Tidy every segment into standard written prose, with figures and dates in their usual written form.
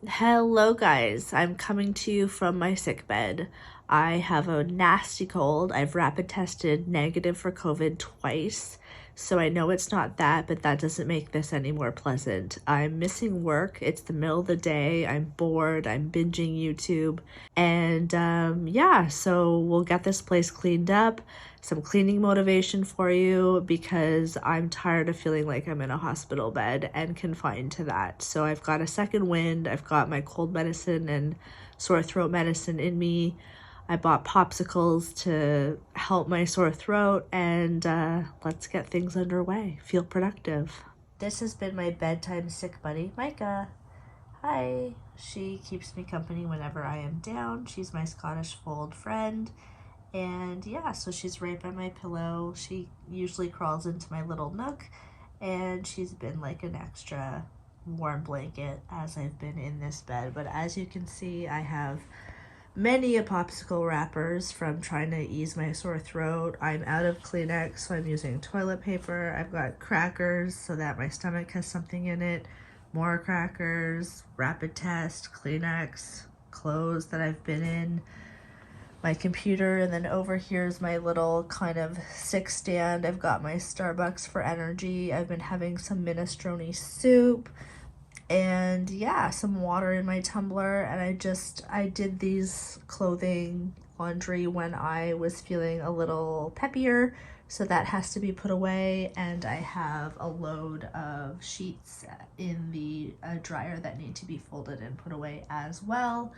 Hello guys, I'm coming to you from my sick bed. I have a nasty cold. I've rapid tested negative for COVID twice, so I know it's not that, but that doesn't make this any more pleasant. I'm missing work. It's the middle of the day. I'm bored. I'm binging YouTube. And yeah, so we'll get this place cleaned up. Some cleaning motivation for you because I'm tired of feeling like I'm in a hospital bed and confined to that. So I've got a second wind. I've got my cold medicine and sore throat medicine in me. I bought popsicles to help my sore throat, and let's get things underway. Feel productive. This has been my bedtime sick buddy, Micah. Hi. She keeps me company whenever I am down. She's my Scottish Fold friend. And yeah, so she's right by my pillow. She usually crawls into my little nook, and she's been like an extra warm blanket as I've been in this bed. But as you can see, I have many a popsicle wrappers from trying to ease my sore throat. I'm out of Kleenex, so I'm using toilet paper. I've got crackers so that my stomach has something in it, more crackers, rapid test, Kleenex, clothes that I've been in, my computer, and then over here is my little kind of sick stand. I've got my Starbucks for energy. I've been having some minestrone soup, and yeah, some water in my tumbler. And I did these clothing laundry when I was feeling a little peppier, so that has to be put away. And I have a load of sheets in the dryer that need to be folded and put away as well.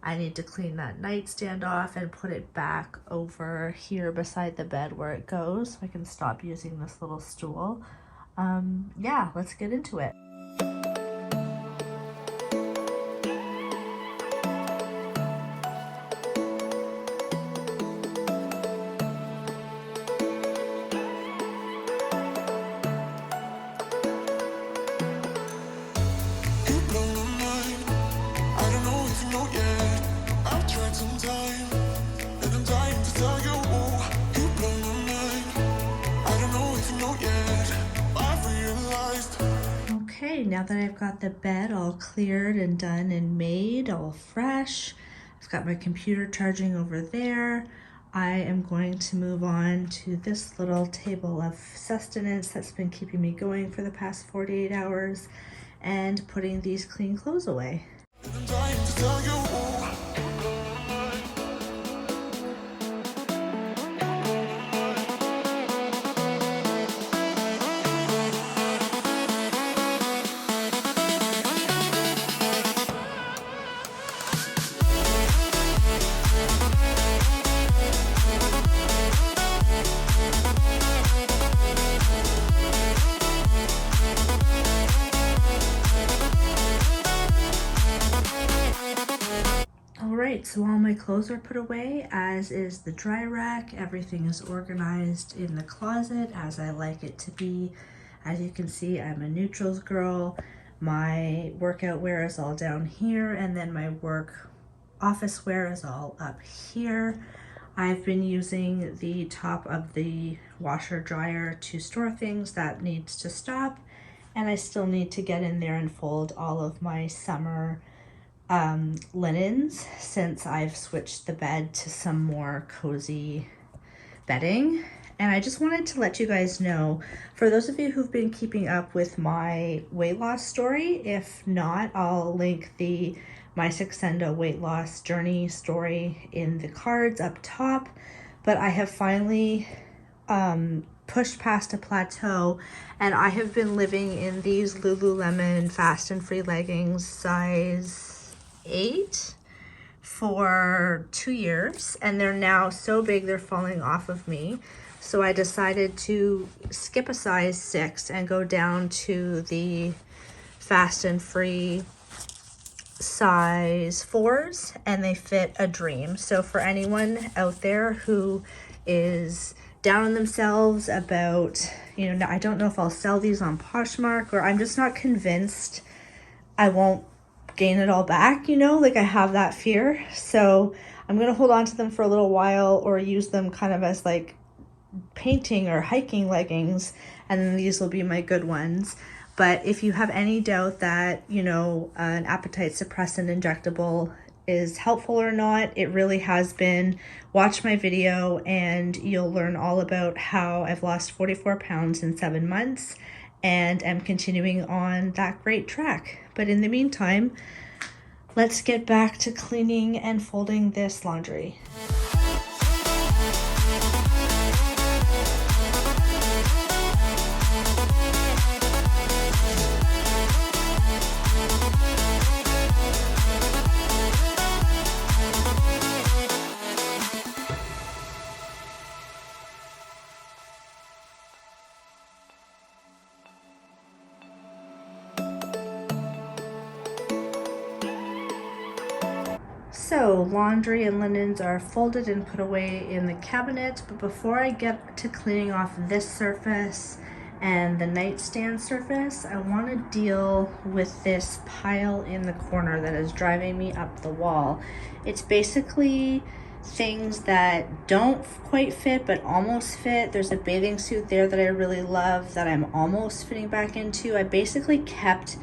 I need to clean that nightstand off and put it back over here beside the bed where it goes so I can stop using this little stool. Yeah, let's get into it. Okay, now that I've got the bed all cleared and done and made, all fresh, I've got my computer charging over there. I am going to move on to this little table of sustenance that's been keeping me going for the past 48 hours and putting these clean clothes away. Alright, so all my clothes are put away, as is the dry rack. Everything is organized in the closet as I like it to be. As you can see, I'm a neutrals girl. My workout wear is all down here, and then my work office wear is all up here. I've been using the top of the washer dryer to store things. That needs to stop, and I still need to get in there and fold all of my summer linens since I've switched the bed to some more cozy bedding. And I just wanted to let you guys know, for those of you who've been keeping up with my weight loss story, if not, I'll link the My Sixenda weight loss journey story in the cards up top. But I have finally pushed past a plateau, and I have been living in these Lululemon fast and free leggings size 8 for 2 years, and they're now so big they're falling off of me. So I decided to skip a size 6 and go down to the fast and free size 4s, and they fit a dream. So for anyone out there who is down on themselves about, I don't know if I'll sell these on Poshmark, or I'm just not convinced I won't gain it all back, like I have that fear. So I'm gonna hold on to them for a little while, or use them kind of as like painting or hiking leggings, and then these will be my good ones. But if you have any doubt that, you know, an appetite suppressant injectable is helpful or not, it really has been. Watch my video and you'll learn all about how I've lost 44 pounds in 7 months and am continuing on that great track. But in the meantime, let's get back to cleaning and folding this laundry. So laundry and linens are folded and put away in the cabinet, but before I get to cleaning off this surface and the nightstand surface, I want to deal with this pile in the corner that is driving me up the wall. It's basically things that don't quite fit but almost fit. There's a bathing suit there that I really love that I'm almost fitting back into. I basically kept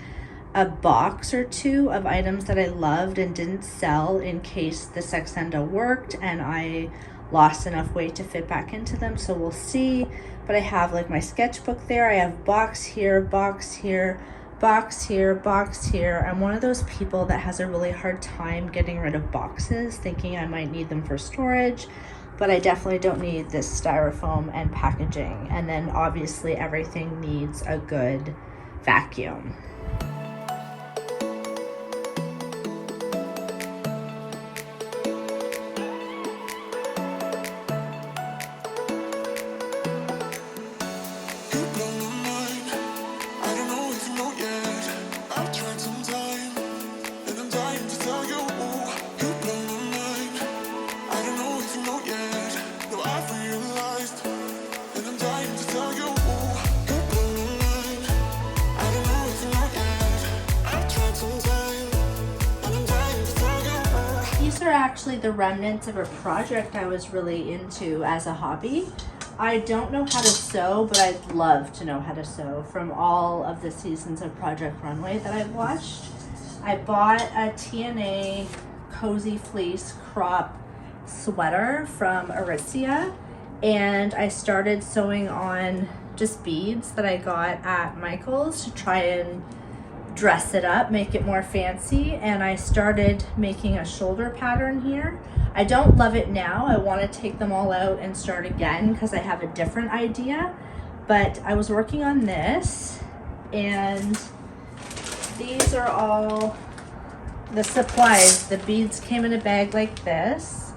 a box or two of items that I loved and didn't sell in case the Sexenda worked and I lost enough weight to fit back into them, so we'll see. But I have like my sketchbook there, I have box here, box here, box here, box here. I'm one of those people that has a really hard time getting rid of boxes, thinking I might need them for storage, but I definitely don't need this styrofoam and packaging. And then obviously everything needs a good vacuum. These are actually the remnants of a project I was really into as a hobby. I don't know how to sew, but I'd love to know how to sew from all of the seasons of Project Runway that I've watched. I bought a TNA cozy fleece crop sweater from Aritzia, and I started sewing on just beads that I got at Michael's to try and dress it up, make it more fancy. And I started making a shoulder pattern here. I don't love it now. I want to take them all out and start again because I have a different idea. But I was working on this, and these are all the supplies. The beads came in a bag like this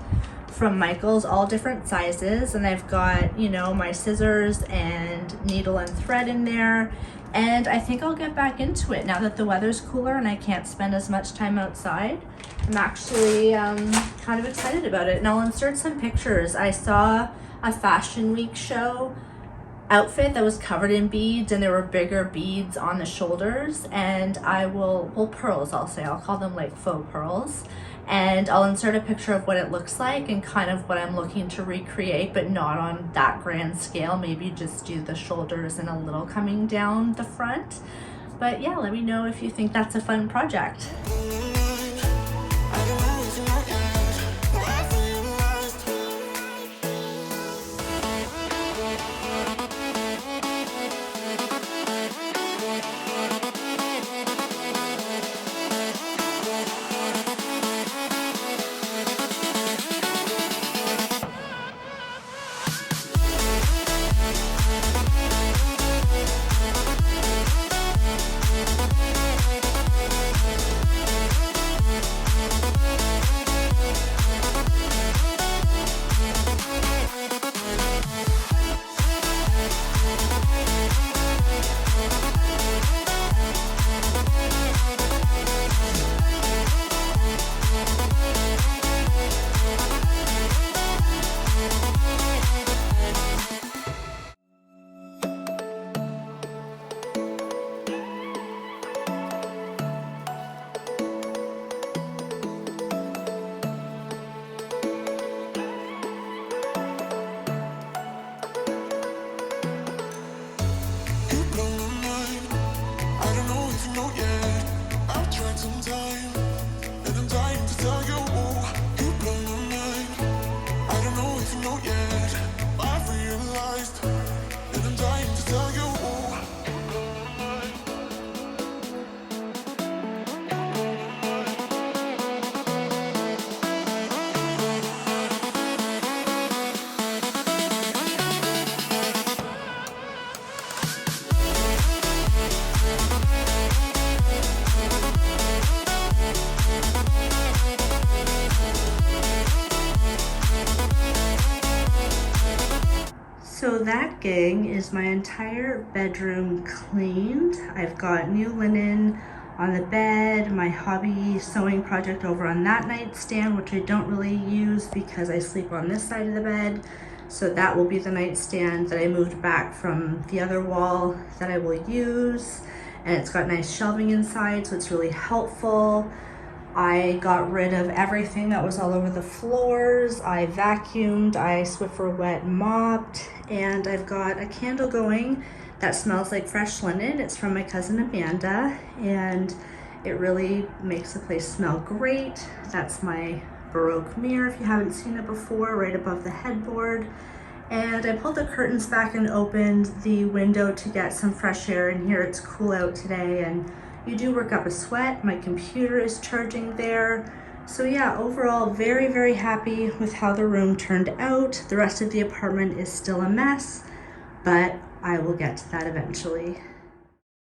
from Michael's, all different sizes, and I've got, you know, my scissors and needle and thread in there. And I think I'll get back into it now that the weather's cooler and I can't spend as much time outside. I'm actually kind of excited about it, and I'll insert some pictures. I saw a Fashion Week show outfit that was covered in beads, and there were bigger beads on the shoulders, and well, pearls, I'll call them like faux pearls. And I'll insert a picture of what it looks like and kind of what I'm looking to recreate, but not on that grand scale. Maybe just do the shoulders and a little coming down the front. But yeah, let me know if you think that's a fun project. So that, gang, is my entire bedroom cleaned. I've got new linen on the bed, my hobby sewing project over on that nightstand, which I don't really use because I sleep on this side of the bed. So that will be the nightstand that I moved back from the other wall that I will use. And it's got nice shelving inside, so it's really helpful. I got rid of everything that was all over the floors. I vacuumed, I Swiffer wet mopped, and I've got a candle going that smells like fresh linen. It's from my cousin Amanda, and it really makes the place smell great. That's my Baroque mirror, if you haven't seen it before, right above the headboard. And I pulled the curtains back and opened the window to get some fresh air in here. It's cool out today, and you do work up a sweat. My computer is charging there. So yeah, overall, very, very happy with how the room turned out. The rest of the apartment is still a mess, but I will get to that eventually.